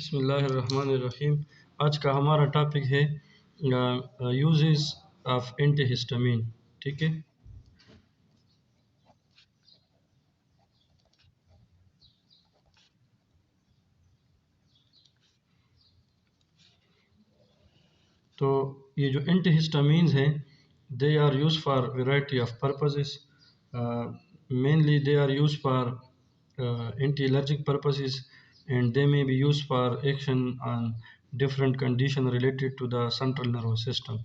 बिस्मिल्लाहिर्रहमानिर्रहीम। आज का हमारा टॉपिक है यूजेस ऑफ एंटीहिस्टामिन। ठीक है, तो ये जो एंटीहिस्टामिन्स हैं they are use for variety of purposes. Mainly they are use for anti-allergic purposes, and they may be used for action on different conditions related to the central nervous system.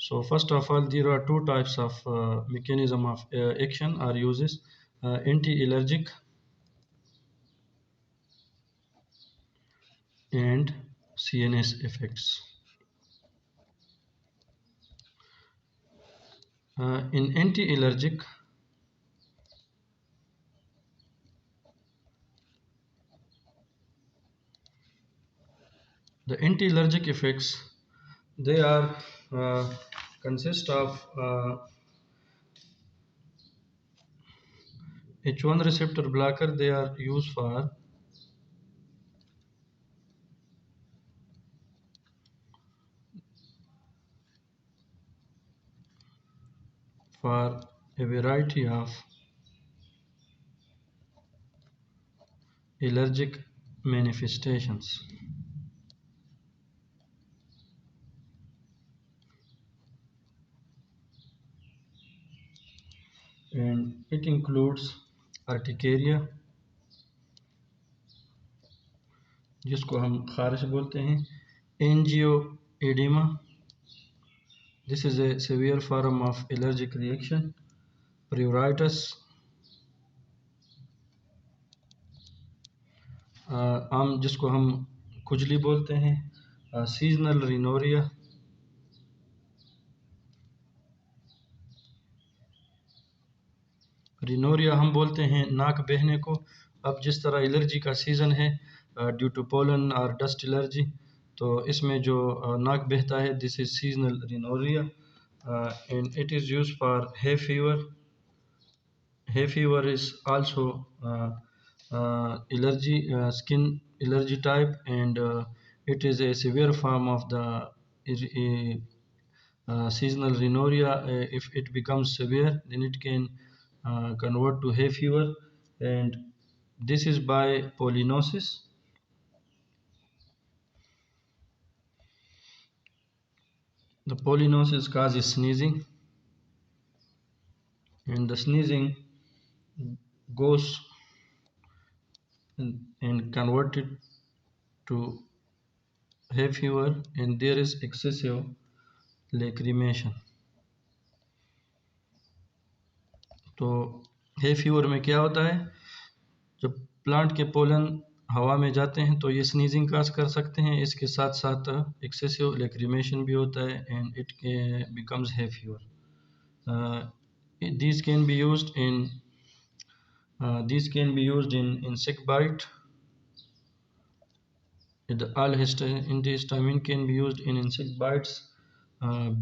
So first of all, there are two types of mechanism of action or uses: anti-allergic and CNS effects. In anti-allergic, the anti-allergic effects, they are consist of H1 receptor blocker. They are used for a variety of allergic manifestations, and it includes urticaria, जिसको हम खारिश बोलते हैं, angioedema, this is a severe form of allergic reaction, pruritus, आम जिसको हम खुजली बोलते हैं, सीजनल रिनोरिया, रिनोरिया हम बोलते हैं नाक बहने को। अब जिस तरह एलर्जी का सीज़न है ड्यू टू पोलन और डस्ट एलर्जी, तो इसमें जो नाक बहता है, this is seasonal rhinorrhoea, and it is use for hay fever. Hay fever is also allergy, skin allergy type, and it is a severe form of the seasonal rhinorrhea. If it becomes severe, then it can convert to hay fever, and this is by pollinosis. The pollinosis causes sneezing, and the sneezing goes and converted to hay fever, and there is excessive lacrimation. तो hay fever में क्या होता है, जब plant के pollen हवा में जाते हैं तो ये स्नीजिंग काज कर सकते हैं, इसके साथ साथ एक्सेसिव लैक्रिमेशन भी होता है, and it becomes hay fever. These can be used in insect bite. All antihistamine can be used in insect bites,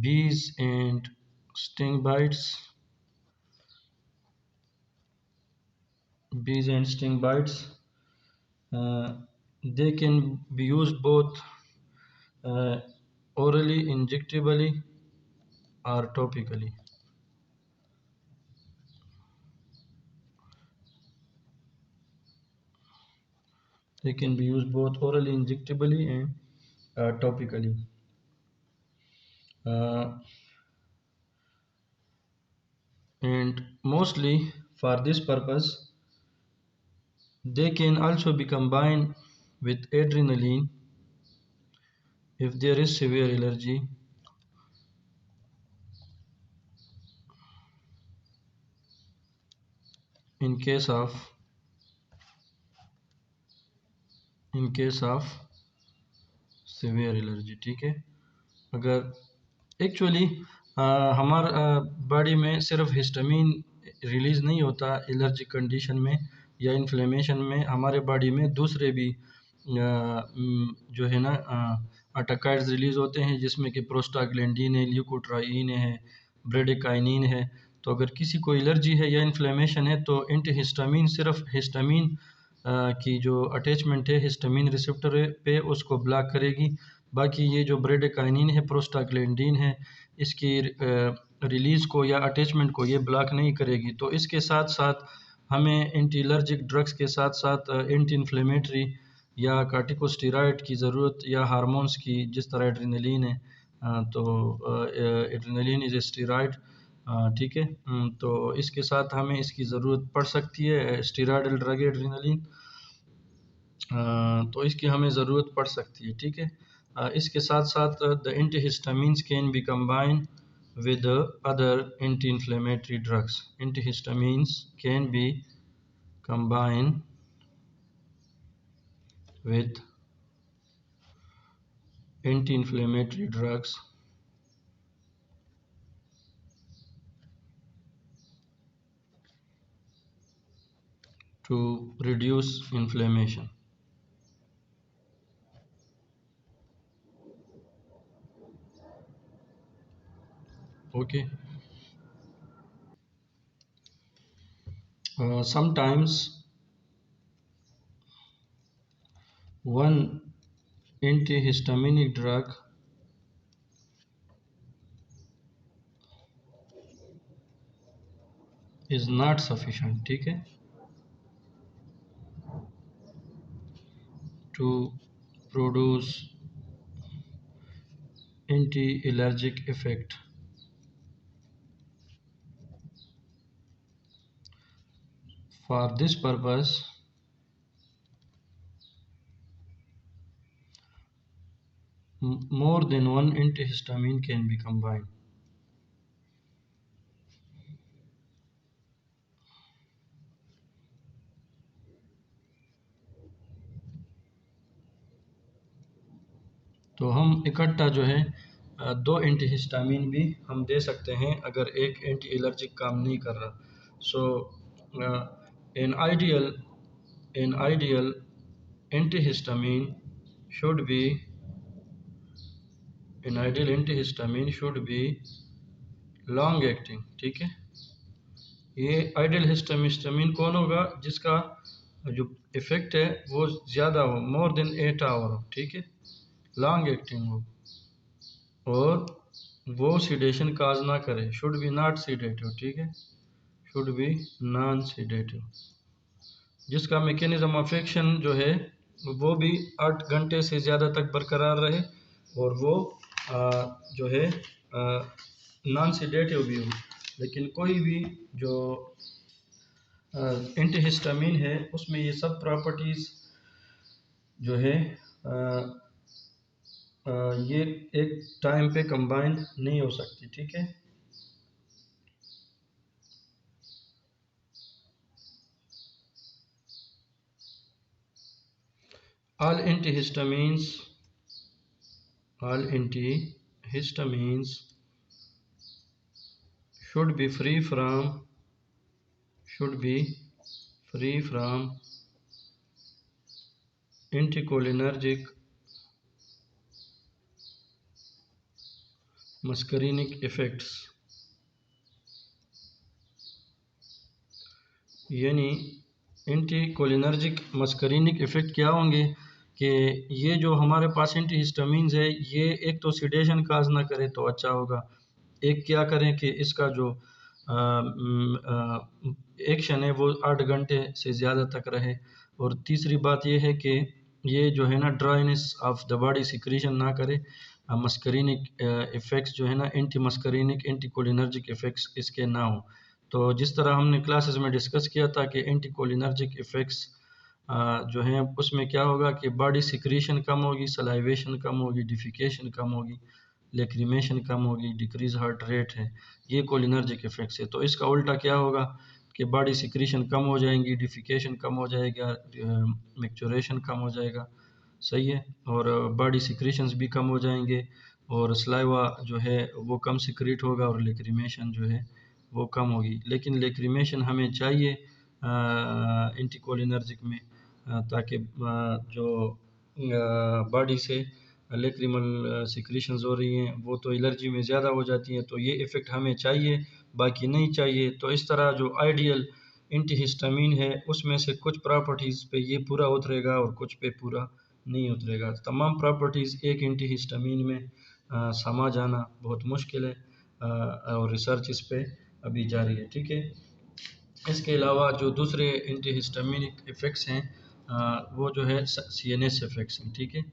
bees and sting bites. They can be used both orally, injectably, or topically. They can be used both orally, injectably, and topically. And mostly for this purpose, they can also be combined with adrenaline if there is severe allergy, in case of severe allergy. ठीक है, अगर actually हमारा body में सिर्फ histamine release नहीं होता allergy condition में या इन्फ्लेमेशन में, हमारे बॉडी में दूसरे भी जो है ना अटैकाइड्स रिलीज़ होते हैं, जिसमें कि प्रोस्टाग्लैंडिन है, ल्यूकोट्राइन है, ब्रेडिकाइनिन है। तो अगर किसी को एलर्जी है या इन्फ्लेमेशन है तो एंटीहिस्टामिन सिर्फ हिस्टामिन की जो अटैचमेंट है हिस्टामिन रिसेप्टर पे उसको ब्लॉक करेगी। बाकी ये जो ब्रेडिकाइनिन है, प्रोस्टाग्लैंडिन है, इसकी रिलीज़ को या अटैचमेंट को ये ब्लॉक नहीं करेगी। तो इसके साथ साथ हमें एंटी एलर्जिक ड्रग्स के साथ साथ एंटी इन्फ्लेमेटरी या कार्टिकोस्टेरॉइड की ज़रूरत, या हार्मोन्स की, जिस तरह एड्रेनलिन है। तो एड्रेनलिन इज़ ए स्टेरॉइड, ठीक है। तो इसके साथ हमें इसकी ज़रूरत पड़ सकती है, स्टेरॉयडल ड्रग एड्रेनलिन, तो इसकी हमें ज़रूरत पड़ सकती है, ठीक है। इसके साथ साथ the antihistamines can B combine with other anti-inflammatory drugs. Antihistamines can be combined with anti-inflammatory drugs to reduce inflammation. Okay. Sometimes one antihistaminic drug is not sufficient, ठीक है, to produce anti-allergic effect. For this purpose, more than one antihistamine can be combined. तो हम इकट्ठा जो है दो antihistamine भी हम दे सकते हैं अगर एक एंटी एलर्जिक काम नहीं कर रहा। So an ideal antihistamine should be long acting, ठीक है। ये आइडियल हिस्टामिन कौन होगा? जिसका जो इफेक्ट है वो ज़्यादा हो, मोर देन 8 आवर हो, ठीक है, लॉन्ग एक्टिंग हो, और वो सीडेशन काज ना करे, शुड बी नॉट सीडेटिव, ठीक है, शुड बी नॉन सीडेटिव, जिसका मैकेनिज्म ऑफ एक्शन जो है वो भी 8 घंटे से ज़्यादा तक बरकरार रहे, और वो जो है नॉन सीडेटिव भी हो। लेकिन कोई भी जो एंटीहिस्टामिन है उसमें ये सब प्रॉपर्टीज़ जो है ये एक टाइम पे कंबाइन नहीं हो सकती, ठीक है। All antihistamines should be free from anticholinergic muscarinic effects, यानी एंटीकोलिनर्जिक मस्करीनिक इफ़ेक्ट क्या होंगे कि ये जो हमारे पास एंटीहिस्टामिन्स है ये एक तो सिडेशन काज ना करे तो अच्छा होगा, एक क्या करें कि इसका जो एक्शन है वो 8 घंटे से ज़्यादा तक रहे, और तीसरी बात ये है कि ये जो है ना dryness of the body secretion ना करे। मस्करीनिक इफ़ेक्ट्स जो है ना, एंटी मस्करीनिक एंटीकोलिनर्जिक इफ़ेक्ट्स इसके ना हो। तो जिस तरह हमने क्लासेस में डिस्कस किया था कि एंटीकोलिनर्जिक इफ़ेक्ट्स जो हैं उसमें क्या होगा कि बॉडी सिक्रीशन कम होगी, सलाइवेशन कम होगी, डिफिकेशन कम होगी, लेक्रीमेशन कम होगी, डिक्रीज हार्ट रेट है, ये कोलिनर्जिक इफ़ेक्ट्स है। तो इसका उल्टा क्या होगा कि बॉडी सिक्रीशन कम हो जाएंगी, डिफिकेशन कम हो जाएगा, मैक्चुरेशन कम हो जाएगा, सही है, और बॉडी सिक्रीशंस भी कम हो जाएंगे, और सलाइवा जो है वो कम सिक्रीट होगा, और लेक्रीमेशन जो है वो कम होगी। लेकिन लेक्रीमेशन हमें चाहिए एंटीकोलिनर्जिक में, ताकि जो बॉडी से लेक्रिमल सिक्रीशंस हो रही हैं वो तो एलर्जी में ज़्यादा हो जाती हैं, तो ये इफ़ेक्ट हमें चाहिए, बाकी नहीं चाहिए। तो इस तरह जो आइडियल एंटीहिस्टामिन है उसमें से कुछ प्रॉपर्टीज़ पे ये पूरा उतरेगा और कुछ पे पूरा नहीं उतरेगा। तमाम प्रॉपर्टीज़ एक एंटीहिस्टामिन में समा जाना बहुत मुश्किल है और रिसर्च इस पे अभी जारी है। ठीक है, इसके अलावा जो दूसरे एंटीहिस्टामिनिक इफ़ेक्ट्स हैं वो जो है CNS इफ़ेक्ट्स हैं। ठीक है,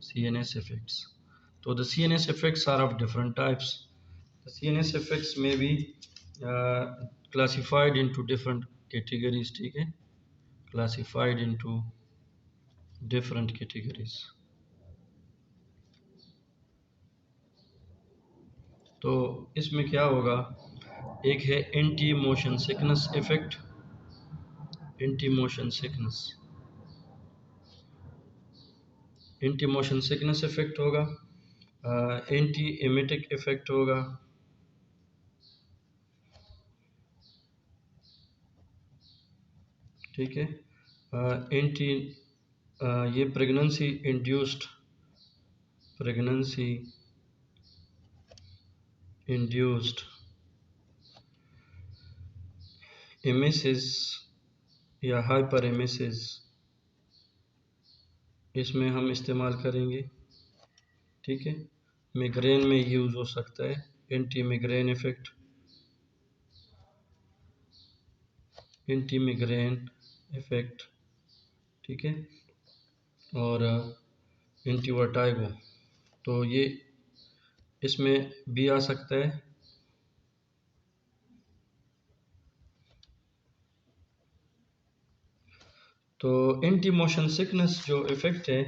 CNS effects. So the CNS effects are of different types. The CNS effects may be classified into different categories. ठीक है, classified into different categories. तो इसमें क्या होगा, एक है anti motion sickness effect, anti motion sickness, anti motion sickness effect होगा, anti emetic effect होगा, ठीक है, एंटी ये प्रेगनेंसी इंड्यूस्ड एमेसिस या हाइपर एमेसिस इसमें हम इस्तेमाल करेंगे। ठीक है, मिग्रेन में यूज़ हो सकता है, anti migraine effect, anti migraine effect, ठीक है, और एंटी वर्टाइगो, तो ये इसमें भी आ सकता है। तो एंटी मोशन सिकनेस जो इफेक्ट है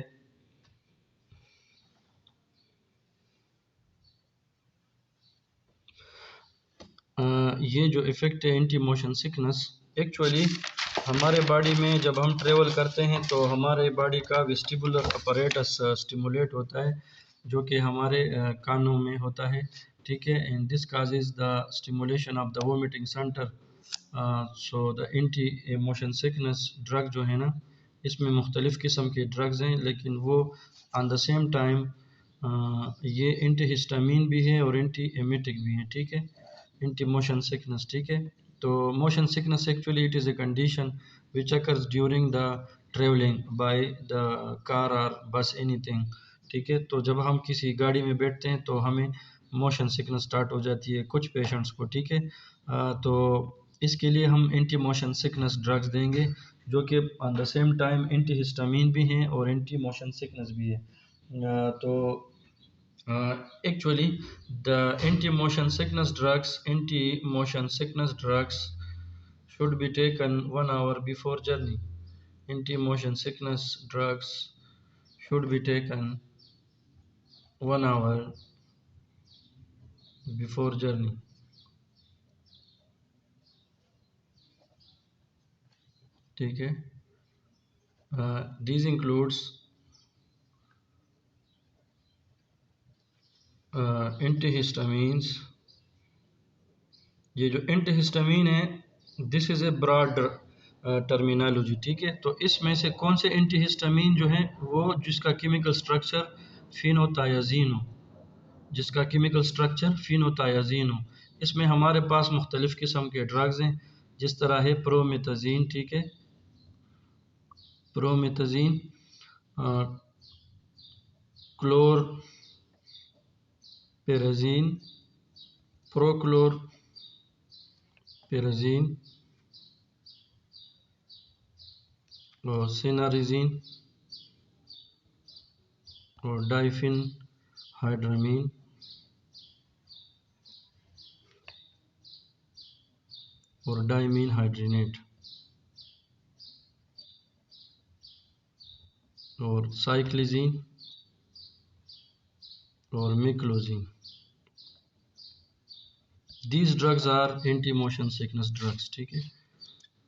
ये जो इफ़ेक्ट है एंटी मोशन सिकनेस, एक्चुअली हमारे बॉडी में जब हम ट्रेवल करते हैं तो हमारे बॉडी का वेस्टिबुलर अपरेटस स्टिमुलेट होता है जो कि हमारे कानों में होता है। ठीक है, and this causes the stimulation of the vomiting centre. So the anti motion sickness drug जो है ना, इसमें मुख्तलिफ़ किस्म के ड्रग्स हैं, लेकिन वो ऑन द सेम टाइम ये एंटी हिस्टामिन भी है और एंटी एमेटिक भी है। ठीक है, एंटी मोशन सिकनेस। ठीक है, तो motion sickness actually it is a condition which occurs during the travelling by the car और बस एनीथिंग। ठीक है, तो जब हम किसी गाड़ी में बैठते हैं तो हमें मोशन सिकनेस स्टार्ट हो जाती है कुछ पेशेंट्स को। ठीक है, तो इसके लिए हम एंटी मोशन सिकनेस ड्रग्स देंगे जो कि on the same time anti histamine भी हैं और एंटी मोशन सिकनेस भी है। तो actually the anti-motion sickness drugs should be taken 1 hour before journey. Anti-motion sickness drugs should be taken 1 hour before journey. ठीक है, these includes antihistamines. ये जो एंटीहिस्टामिन है this is a broad terminology. ठीक है, तो इसमें से कौन से एंटीहिस्टामिन जो है वो जिसका केमिकल स्ट्रक्चर फिनोथायाजीन हो, जिसका केमिकल स्ट्रक्चर फिनोथायाजीन हो। इसमें हमारे पास मुख्तलिफ़ किस्म के ड्रग्स हैं, जिस तरह है प्रोमेथाजीन। ठीक है, प्रोमेथाजीन, क्लोरपेराजीन, प्रोक्लोरपेराजीन और सिनारिजीन और डाइफिनहाइड्रामीन और डाइमीन हाइड्रेनेट और साइक्लिजीन और मिक्लोजीन। These drugs are anti-motion sickness drugs. ठीक है,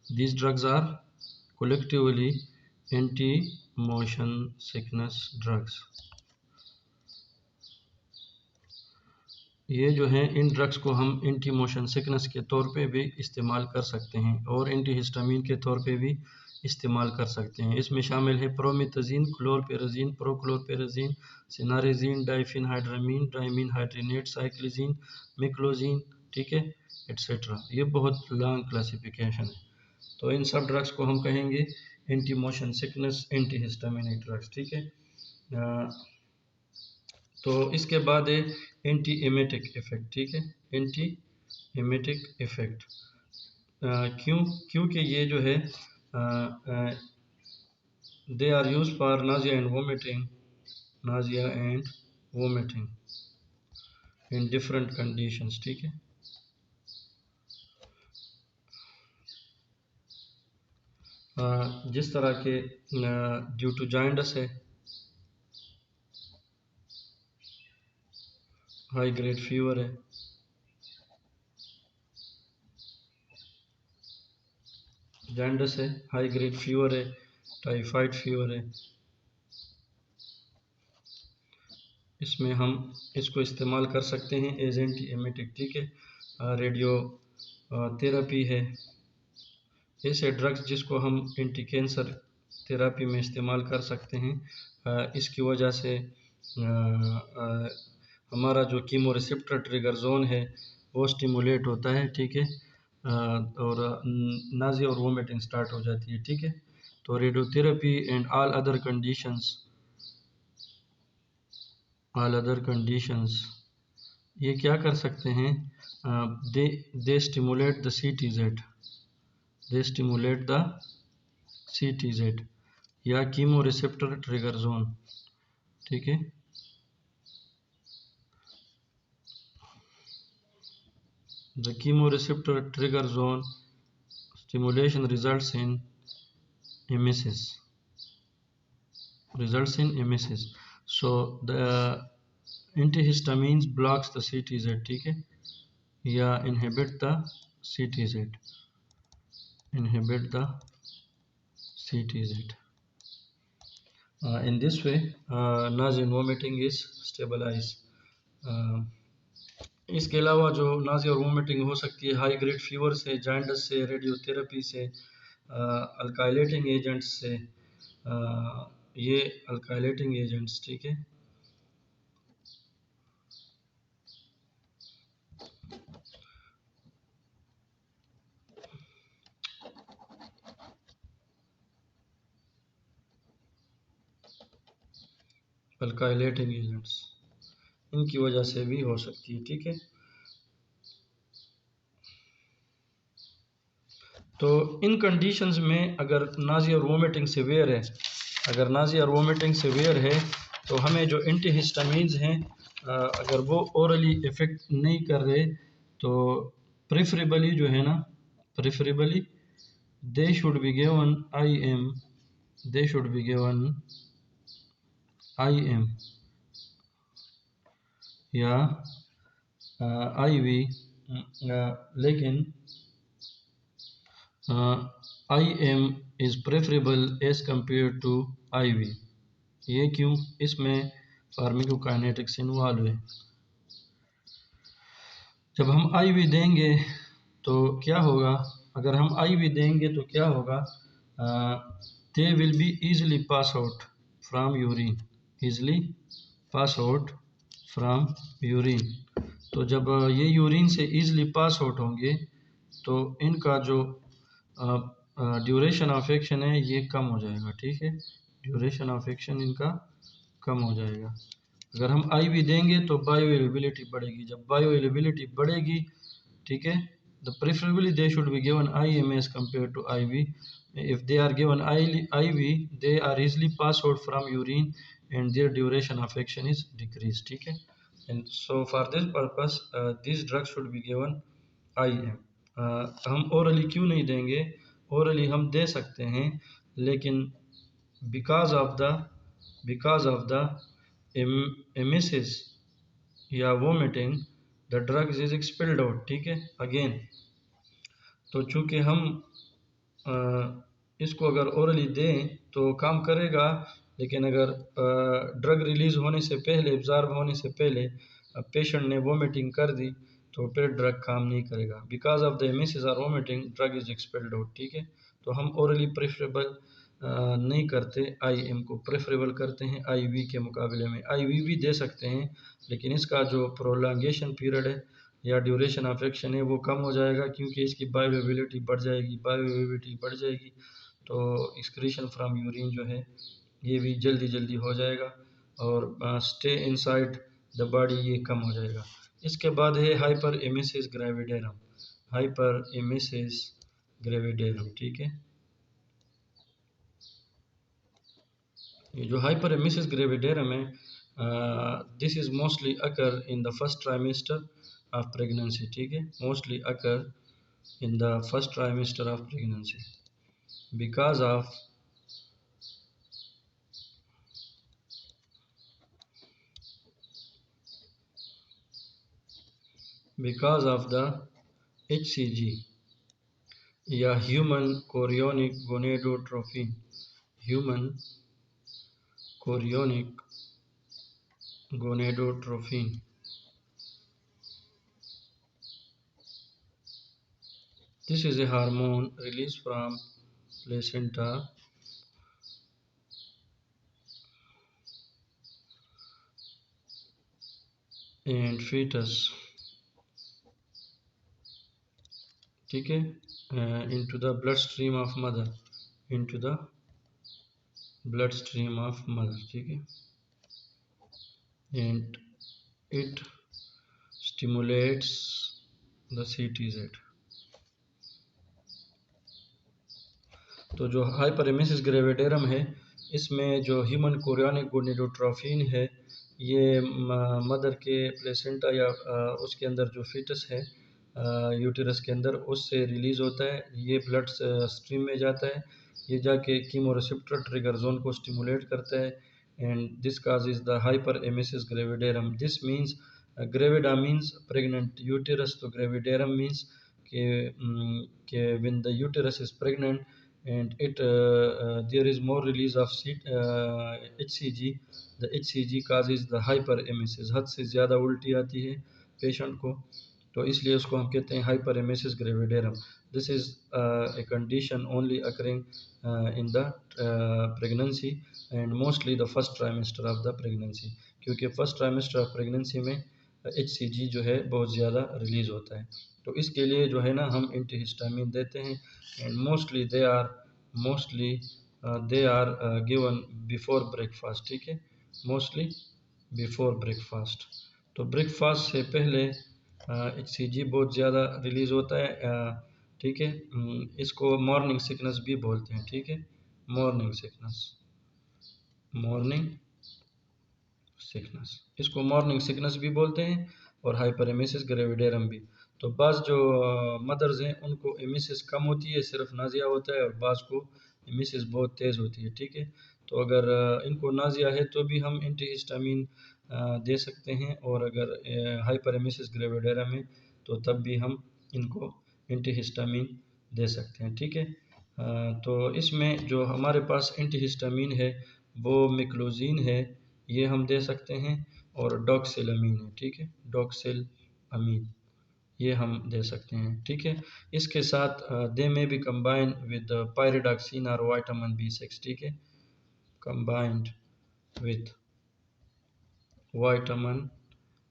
these drugs are collectively anti-motion sickness drugs. ये जो है इन ड्रग्स को हम एंटी मोशन सिकनेस के तौर पे भी इस्तेमाल कर सकते हैं और एंटी हिस्टामिन के तौर पे भी इस्तेमाल कर सकते हैं। इसमें शामिल है प्रोमेथाजीन, क्लोरपेराजीन, प्रोक्लोरपेराजीन, सिनारेजीन, डाइफिनहाइड्रामीन, डाइमीन हाइड्रेनेट, साइक्लिजीन, मिक्लोजीन, ठीक है, एट्सेट्रा। ये बहुत लॉन्ग क्लासिफिकेशन है। तो इन सब ड्रग्स को हम कहेंगे anti motion sickness anti histaminic drugs, ठीक है। तो इसके बाद है एंटी एमेटिक इफेक्ट, ठीक है, एंटी एमेटिक इफेक्ट। क्योंकि ये जो है they are use for nausea and vomiting, nausea and vomiting in different conditions, ठीक है। जिस तरह के ड्यू टू जॉन्डिस है, हाई ग्रेड फीवर है, जॉन्डिस है, हाई ग्रेड फीवर है, टाइफाइड फीवर है, इसमें हम इसको इस्तेमाल कर सकते हैं एज एंटी एमेटिक, ठीक है। रेडियो थेरेपी है, ऐसे ड्रग्स जिसको हम एंटी कैंसर थेरेपी में इस्तेमाल कर सकते हैं। इसकी वजह से हमारा जो कीमो रिसेप्टर ट्रिगर जोन है वो स्टिमुलेट होता है, ठीक है, और नाज़िया और वोमिटिंग स्टार्ट हो जाती है, ठीक है। तो radiotherapy and all other conditions ये क्या कर सकते हैं, दे stimulate the CTZ, they stimulate the CTZ या कीमो रिसेप्टर ट्रिगर जोन, ठीक है। The chemoreceptor trigger zone stimulation results in emesis. So the antihistamines blocks the CTZ, ठीक है, या inhibit the CTZ, in this way nausea and vomiting is stabilized. इसके अलावा जो नाज़िया और वोमिटिंग हो सकती है हाई ग्रेड फीवर से, जॉन्डिस से, रेडियोथेरेपी से, अल्काइलेटिंग एजेंट्स से, ये अल्काइलेटिंग एजेंट्स, ठीक है। अल्काइलेटिंग एजेंट्स इनकी वजह से भी हो सकती है, ठीक है। तो इन कंडीशंस में अगर नाज़िया और वोमिटिंग सीवियर है, तो हमें जो एंटीहिस्टामिन्स हैं अगर वो ओरली इफेक्ट नहीं कर रहे तो प्रेफरेबली जो है ना, they should be given IM या IV, लेकिन IM is preferable as compare to IV। ये क्यों? इसमें फार्माकोकाइनेटिक्स इन्वॉल्व है। जब हम IV देंगे तो क्या होगा, अगर हम IV देंगे तो क्या होगा, they will be easily pass out from urine, तो जब ये यूरिन से ईजिली पास आउट होंगे तो इनका जो ड्यूरेशन ऑफ एक्शन है ये कम हो जाएगा, ठीक है, ड्यूरेशन ऑफ एक्शन इनका कम हो जाएगा। अगर हम IV देंगे तो बायो अवेलेबिलिटी बढ़ेगी, जब बायो अवेलेबिलिटी बढ़ेगी, ठीक है, the preferably they should be given IM as compare to IV। If they are given IV they are easily pass out from urine and their duration of action is decrease, ठीक है। And so for this purpose this drug should be given IM। हम orally क्यों नहीं देंगे, orally हम दे सकते हैं, लेकिन बिकॉज ऑफ द एमेसिस या vomiting the drugs is expelled out, ठीक है, अगेन। तो चूँकि हम इसको अगर ओरली दें तो काम करेगा, लेकिन अगर ड्रग रिलीज़ होने से पहले, एब्जॉर्ब होने से पहले पेशेंट ने वोमिटिंग कर दी तो फिर ड्रग काम नहीं करेगा। बिकॉज ऑफ द एमेसिस और vomiting drug is expelled out, ठीक है। तो हम ओरली प्रेफरेबल नहीं करते, IM को प्रेफरेबल करते हैं IV के मुकाबले में। IV भी दे सकते हैं, लेकिन इसका जो प्रोलॉन्गेशन पीरियड है या ड्यूरेशन ऑफ एक्शन है वो कम हो जाएगा, क्योंकि इसकी बायोअवेलेबिलिटी बढ़ जाएगी। बायोअवेलेबिलिटी बढ़ जाएगी तो एक्सक्रीशन फ्रॉम यूरिन जो है ये भी जल्दी जल्दी हो जाएगा, और स्टे इनसाइड द बॉडी ये कम हो जाएगा। इसके बाद है hyper emesis gravidarum. Hyper emesis gravidarum, ठीक है। ये जो हाइपर एमेसिस ग्रेविडेरम है, this is mostly occur in the first trimester of pregnancy, ठीक है। Mostly occur in the first trimester of pregnancy because of the HCG या human chorionic gonadotrophin. Human chorionic gonadotrophin, this is a hormone released from placenta and fetus, ठीक है, into the bloodstream of mother, into the bloodstream of mother, ठीक है, and it stimulates the CTZ। तो जो हाइपरेमेसिस gravidarum है, इसमें जो human chorionic gonadotrophin है, ये मदर के प्लेसेंटा या उसके अंदर जो फीटस है यूटेरस के अंदर, उससे रिलीज़ होता है। ये ब्लड स्ट्रीम में जाता है, ये जाके कीमोरेसेप्टर ट्रिगर जोन को स्टिमुलेट करता है, and this cause is the hyperemesis gravidarum. This means gravida means pregnant uterus, तो ग्रेविडेरम मीन्स कि when the uterus is pregnant and there is more release of HCG, the HCG causes the hyperemesis। हद से ज़्यादा उल्टी आती है patient को, तो इसलिए उसको हम कहते हैं hyperemesis gravidarum. This is a condition only occurring in the pregnancy and mostly the first trimester of the pregnancy, क्योंकि फर्स्ट ट्राइमेस्टर ऑफ प्रेगनेंसी में HCG जो है बहुत ज़्यादा रिलीज़ होता है। तो इसके लिए जो है ना हम एंटीहिस्टामिन देते हैं, and mostly they are given before breakfast, ठीक है, मोस्टली बिफोर ब्रेकफास्ट। तो ब्रेकफास्ट से पहले HCG बहुत ज़्यादा रिलीज़ होता है, ठीक है। इसको मॉर्निंग सिकनेस भी बोलते हैं, ठीक है, मॉर्निंग सिकनेस, इसको मॉर्निंग सिकनेस भी बोलते हैं और हाइपरेमेसिस ग्रेविडेरम भी। तो बाज़ जो मदर्स हैं उनको एमेसिस कम होती है, सिर्फ नाजिया होता है, और बाज़ को एमेसिस बहुत तेज़ होती है, ठीक है। तो अगर इनको नाजिया है तो भी हम एंटीहिस्टामिन दे सकते हैं, और अगर हाइपरेमेसिस ग्रेविडेरम है तो तब भी हम इनको एंटीहिस्टामिन दे सकते हैं, ठीक है। तो इसमें जो हमारे पास एंटीहिस्टामिन है वो मिक्लोज़िन है, ये हम दे सकते हैं, और डॉक्सिलामीन है, ठीक है, डॉक्सिलामीन ये हम दे सकते हैं, ठीक है। इसके साथ दे में भी कंबाइन विद पायरिडॉक्सिन और विटामिन B6, ठीक है, कंबाइंड विद विटामिन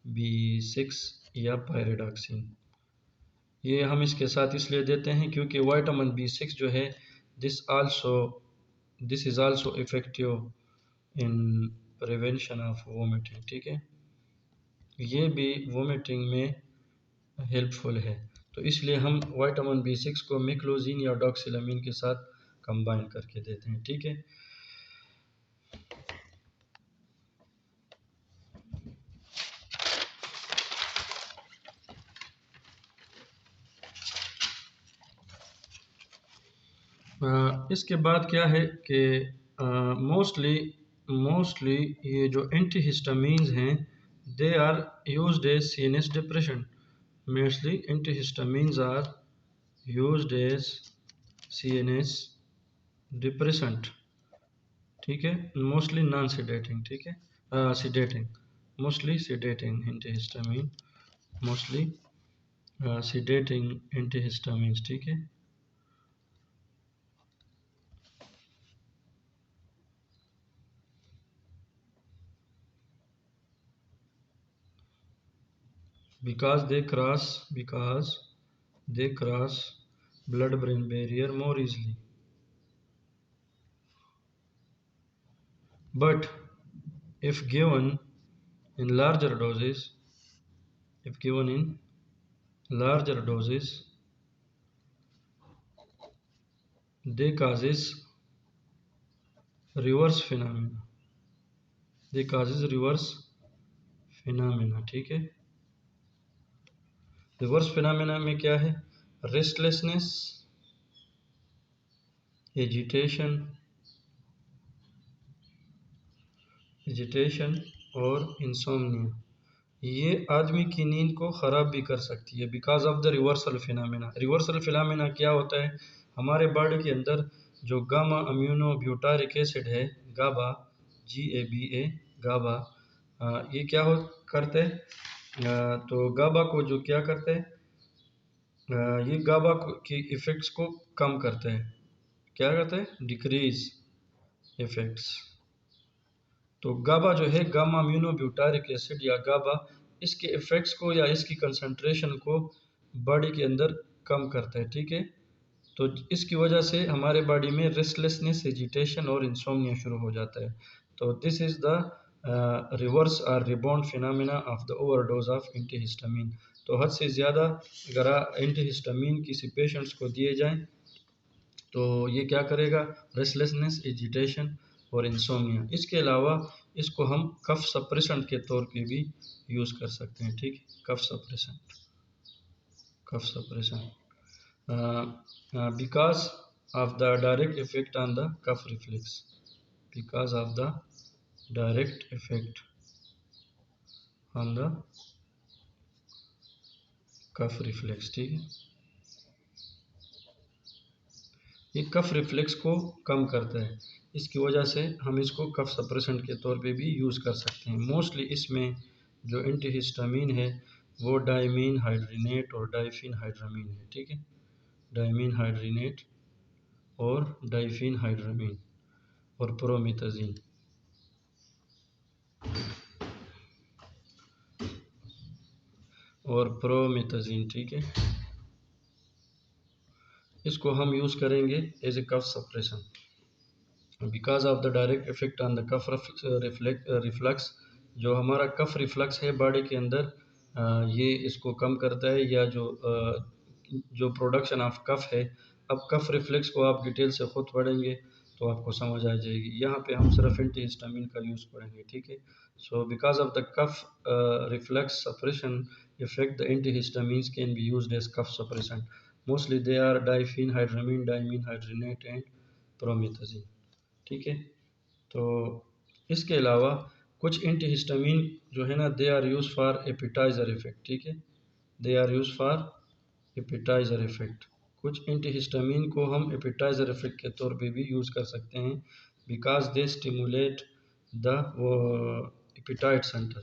B6 या पायरिडॉक्सिन। ये हम इसके साथ इसलिए देते हैं क्योंकि विटामिन B6 जो है this is also effective in prevention of vomiting, ठीक है, ये भी वोमिटिंग में हेल्पफुल है। तो इसलिए हम विटामिन B6 को मिक्लोजिन या डॉक्सिलामीन के साथ कंबाइन करके देते हैं, ठीक है। इसके बाद क्या है कि मोस्टली ये जो एंटीहिस्टामीन्स हैं they are used as CNS depression. Mostly antihistamines are used as CNS depressant, ठीक है, मोस्टली नॉन सिडेटिंग, ठीक है, सिडेटिंग, मोस्टली सिडेटिंग एंटीहिस्टामीन, मोस्टली सिडेटिंग एंटीहिस्टामीन्स, ठीक है। because they cross blood brain barrier more easily. But if given in larger doses, if given in larger doses, they causes reverse phenomena. They causes reverse phenomena. ठीक है, reverse phenomena में क्या है? Restlessness, agitation और insomnia. ये आदमी की नींद को ख़राब भी कर सकती है because of the reversal phenomena. Reversal phenomena क्या होता है? हमारे बॉडी के अंदर जो गामा अम्यूनो ब्यूटारिक एसिड है, गाबा, GABA, गाबा, ये क्या हो करते हैं? तो गाबा को जो क्या करते हैं, ये गाबा की इफ़ेक्ट्स को कम करते हैं। क्या करते हैं? Decrease effects. तो गाबा जो है, गामा अम्यूनो ब्यूटारिक एसिड या गाबा, इसके इफ़ेक्ट्स को या इसकी कंसंट्रेशन को बॉडी के अंदर कम करता है। ठीक है, तो इसकी वजह से हमारे बॉडी में रेस्टलेसनेस, एजिटेशन और इंसोम्निया शुरू हो जाता है। तो दिस इज़ द रिवर्स और rebound phenomena of the overdose of antihistamine. तो हद से ज़्यादा अगर एंटीहिस्टामिन किसी पेशेंट्स को दिए जाएं तो ये क्या करेगा? रेस्टलेसनेस, एजिटेशन और इंसोम्निया। इसके अलावा इसको हम कफ सप्रेसेंट के तौर पे भी यूज़ कर सकते हैं। ठीक है, cough suppressant, cough suppressant because of the direct effect on the cuff reflex, because of the direct effect on the cuff reflex। ठीक है, ये कफ रिफ्लेक्स को कम करता है, इसकी वजह से हम इसको कफ सप्रेसेंट के तौर पे भी यूज़ कर सकते हैं। मोस्टली इसमें जो एंटीहिस्टामिन है वो डायमीन हाइड्रेनेट और डाइफिन हाइड्रामीन है। ठीक है, डायमीन हाइड्रेनेट और डाइफिन हाइड्रामीन और प्रोमेथाजीन। ठीक है, इसको हम यूज़ करेंगे as a cough suppression because of the direct effect on the cough reflux. जो हमारा कफ रिफ्लक्स है बॉडी के अंदर, ये इसको कम करता है, या जो प्रोडक्शन ऑफ कफ है। अब कफ रिफ्लेक्स को आप डिटेल से खुद पढ़ेंगे तो आपको समझ आ जाएगी। यहाँ पे हम सिर्फ एंटीहिस्टामिन का यूज़ पढ़ेंगे। ठीक है, so because of the cough reflex suppression effect, the antihistamines can be used as cough suppression. Mostly they are diphenhydramine, dimenhydrinate and promethazine. ठीक है, तो इसके अलावा कुछ एंटीहिस्टामिन जो है ना, they are use for appetiser effect. ठीक है, they are use for appetiser effect. कुछ एंटीहिस्टामिन को हम एपिटाइजर इफेक्ट के तौर पे भी यूज़ कर सकते हैं because they stimulate the appetite centre,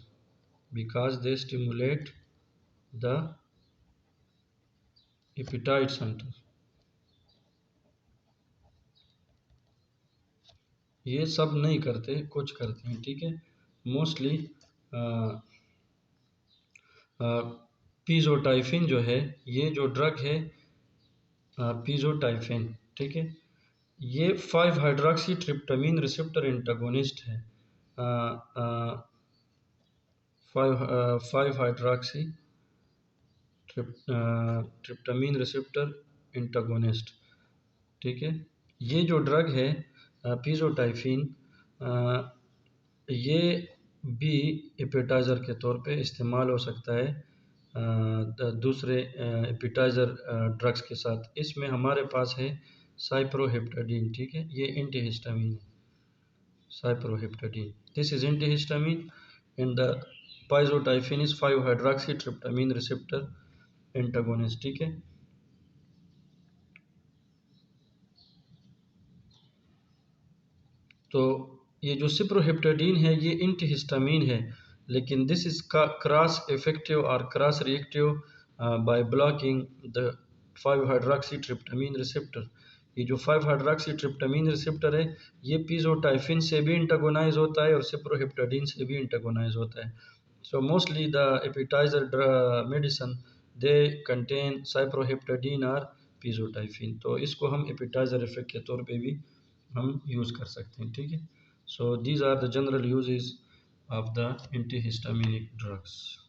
because they stimulate the appetite centre. ये सब नहीं करते, कुछ करते हैं। ठीक है, मोस्टली पीजोटाइफिन जो है, ये जो ड्रग है पीजोटाइफिन, ठीक है, ये 5 हाइड्रोक्सी ट्रिप्टामिन रिसेप्टर एंटागोनिस्ट है। 5 हाइड्रोक्सी ट्रिप्टामिन रिसेप्टर एंटागोनिस्ट। ठीक है, ये जो ड्रग है पीजोटाइफिन, ये भी एपेटाइज़र के तौर पे इस्तेमाल हो सकता है दूसरे एपेटाइज़र ड्रग्स के साथ। इसमें हमारे पास है साइप्रोहेप्टाडीन। ठीक है, ये एंटीहिस्टामिन है, cyproheptadine, this is antihistamine and the pizotifen is 5 hydroxytryptamine receptor antagonist. ठीक है, तो ये जो सिप्रोहेप्टाडीन है ये एंटीहिस्टामिन है, लेकिन दिस इज क्रॉस इफेक्टिव और cross reactive by blocking the 5 hydroxytryptamine receptor. ये जो 5 हाइड्रोक्सी ट्रिप्टामिन रिसेप्टर है ये पीजोटाइफिन से भी एंटागोनाइज होता है और सिप्रोहेप्टाडीन से भी एंटागोनाइज होता है। So mostly the appetizer medicine they contain cyproheptadine or pizotyphine, तो इसको हम appetizer effect के तौर पे भी हम यूज़ कर सकते हैं, ठीक है. So these are the general uses of the antihistaminic drugs.